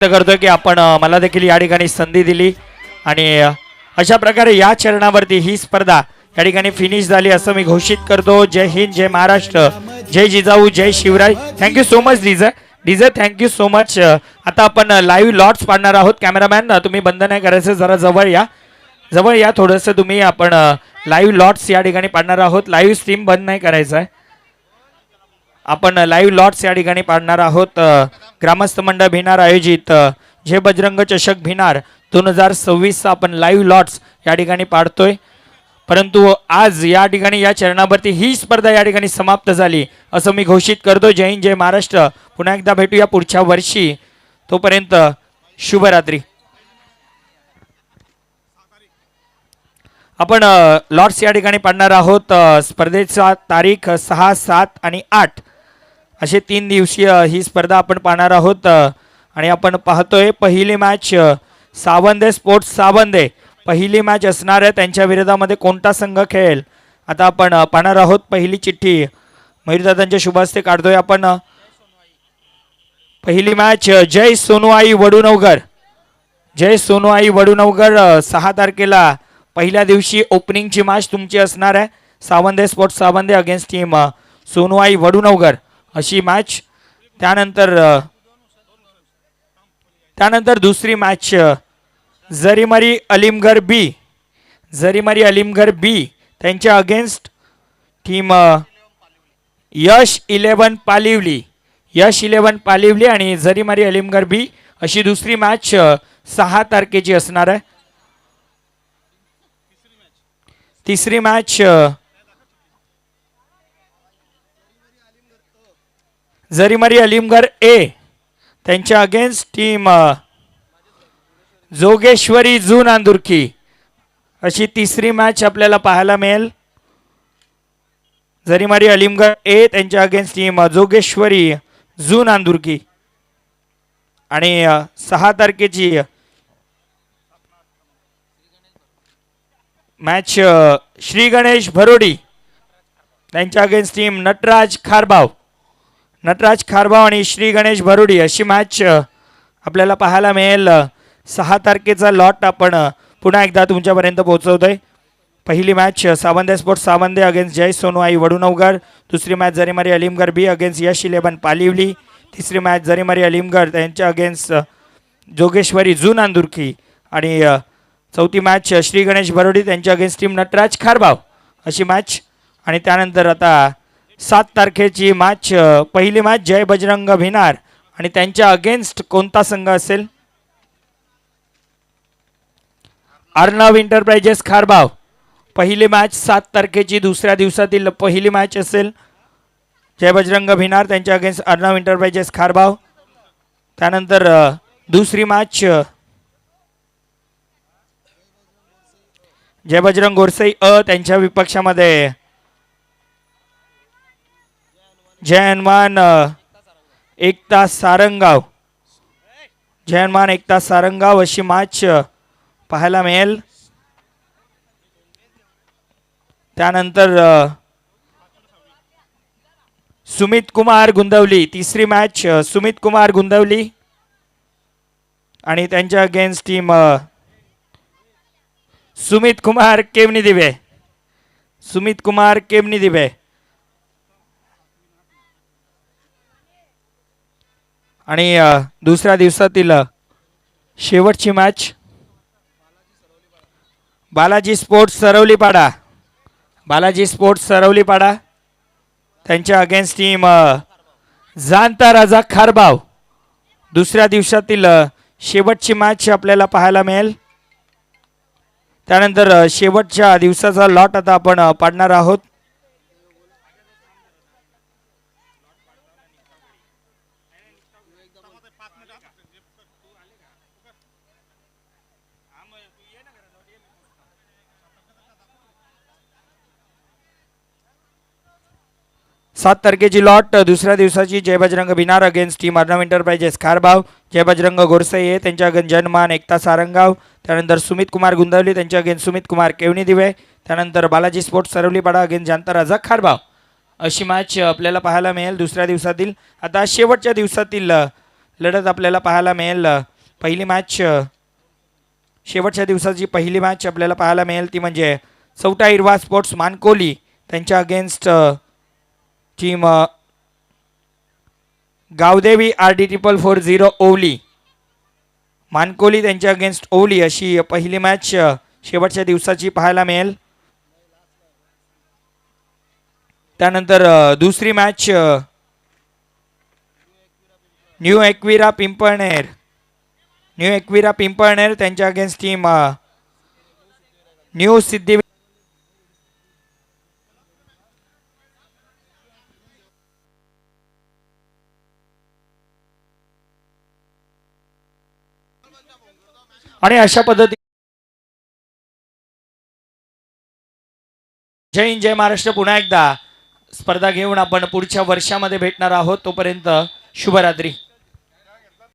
करतोय की आपण मला देखील या ठिकाणी संधी दिली आणि अशा प्रकारे या चरणावरती ही स्पर्धा या ठिकाणी फिनिश झाली असं मी घोषित करतो. जय हिंद, जय महाराष्ट्र, जय जिजाऊ, जय Shivray. Thank you so much DJ. DJ thank you so much. आता आपण लाईव्ह लॉट्स पाडणार आहोत. कॅमेरामॅन तुम्ही बंद नाही करायचं, जरा जवळ या थोडंसं तुम्ही. आपण लाईव्ह लॉट्स या ठिकाणी पाडणार आहोत. लाईव्ह स्ट्रीम बंद नाही करायचं आहे. आपण लाईव्ह लॉट्स या ठिकाणी पाडणार आहोत. ग्रामस्थ मंडळ भिनार आयोजित जय बजरंग चषक भिनार 2026 आपण लाईव्ह लॉट्स या ठिकाणी पाडतोय. परंतु आज या ठिकाणी या चरणावरती ही स्पर्धा या ठिकाणी समाप्त झाली असं मी घोषित करतो. जय हिंद, जय महाराष्ट्र. पुन्हा एकदा भेटूया पुढच्या वर्षी. तोपर्यंत शुभरात्री. आपण लॉट्स या ठिकाणी पाडणार आहोत. स्पर्धेचा तारीख 6, 7 आणि 8 असे 3 दिवसीय ही स्पर्धा आपण पाहणार आहोत. आणि आपण पाहतोय पहिली मॅच सावंदे स्पोर्ट्स सावंदे पहिली मॅच असणार आहे. त्यांच्या विरोधामध्ये कोणता संघ खेळेल आता आपण पाहणार आहोत. पहिली चिठ्ठी मयूरदादांच्या शुभ हस्ते काढतोय आपण. पहिली मॅच जय सोनूआई वडूनवगर. जय सोनूआई वडूनवगर 6 तारखेला पहिल्या दिवशी ओपनिंगची मॅच तुमची असणार आहे. सावंदे स्पोर्ट्स सावंदे अगेन्स्ट टीम सोनूआई वडूनवगर अशी मॅच. त्यानंतर दुसरी मॅच जरीमरी अलीमगर बी. जरीमरी अलीमगर बी त्यांच्या अगेन्स्ट टीम यश 11 पालिवली. यश 11 पालिवली आणि जरीमरी अलीमगर बी अशी दुसरी मॅच 6 तारखेची असणार आहे. तिसरी मॅच जरीमरी अलीमगर ए त्यांच्या अगेन्स्ट टीम जोगेश्वरी जून आंदुर्की अशी तिसरी मॅच आपल्याला पाहायला मिळेल. जरीमरी अलीमगर ए त्यांच्या अगेन्स्ट टीम जोगेश्वरी जून आंदुर्की. आणि 6 तारखेची मॅच श्री गणेश भरोडी त्यांच्या अगेन्स्ट टीम नटराज खारबाव. नटराज खारबाव आणि श्री गणेश भरोडी अशी मॅच आपल्याला पाहायला मिळेल. 6 तारखेचा लॉट आपण पुन्हा एकदा तुमच्यापर्यंत पोहोचवतोय. पहिली मॅच सावंदे स्पोर्ट्स सावंदे अगेन्स्ट जय सोनूआई वडूनवगर. दुसरी मॅच जरीमरी अलीमगर बी अगेन्स्ट यश 11 पालिवली. तिसरी मॅच जरीमरी अलीमगर त्यांच्या अगेन्स्ट जोगेश्वरी जून आंदुर्की. आणि चौथी मॅच श्री गणेश भरोडी त्यांच्या अगेन्स्ट टीम नटराज खारबाव अशी मॅच. आणि त्यानंतर आता 7 तारखेची मॅच पहिली मॅच जय बजरंग भिनार आणि त्यांच्या अगेन्स्ट कोणता संघ असेल. अर्णव एंटरप्राइजेस खारबाव. पहिली मॅच 7 तारखेची दुसऱ्या दिवसातील पहिली मॅच असेल. जय बजरंग भिनार त्यांच्या अगेन्स्ट अर्णव एंटरप्राइजेस खारबाव. त्यानंतर दुसरी मॅच जय बजरंग गोरसई अ त्यांच्या विपक्षामध्ये जय हनुमान एकता सारंगाव. जय हनुमान एकता सारंगाव अशी मॅच पाहायला मिळेल. त्यानंतर सुमित कुमार गुंदवली. तिसरी मॅच सुमित कुमार गुंदवली आणि त्यांच्या अगेन्स्ट टीम सुमित कुमार केवनी दिवे. सुमित कुमार केवनी दिवे. आणि दुसऱ्या दिवसातील शेवटची match Balaji sports Saravalipada. Balaji sports Saravalipada त्यांच्या अगेन्स्ट टीम जाणता राजा खारबाव. दुसऱ्या दिवसातील शेवटची मॅच आपल्याला पाहायला मिळेल. त्यानंतर शेवटच्या दिवसाचा लॉट आता आपण पाडणार आहोत. सात तारखेची लॉट दुसऱ्या दिवसाची जय Bajrang Bhinar against team Arnav enterprises Kharbav. जय बजरंग गोरसई त्यांच्या अगेन्स्ट जनमान एकता सारंगाव. त्यानंतर सुमित कुमार गुंदवली त्यांच्या अगेन्स्ट सुमित कुमार केवनी दिवे. त्यानंतर बालाजी स्पोर्ट्स सरवलीपाडा अगेन्स्ट जानता राजा खारबाव अशी मॅच आपल्याला पाहायला मिळेल दुसऱ्या दिवसातील. आता शेवटच्या दिवसातील लढत आपल्याला पाहायला मिळेल पहिली मॅच शेवटच्या दिवसाची पहिली मॅच आपल्याला पाहायला मिळेल ती म्हणजे चौटा हिरवा स्पोर्ट्स मानकोली त्यांच्या against team Gaondevi RD440 Owali. Mankoli त्यांच्या अगेन्स्ट ओवली अशी पहिली मॅच शेवटच्या दिवसाची पाहायला मिळेल. त्यानंतर दुसरी मॅच न्यू एकविरा पिंपळनेर त्यांच्या अगेन्स्ट टीम न्यू सिद्धी. आणि अशा पद्धती जय हिंद जय महाराष्ट्र. पुन्हा एकदा स्पर्धा घेऊन आपण पुढच्या वर्षामध्ये भेटणार आहोत. तोपर्यंत शुभरात्री.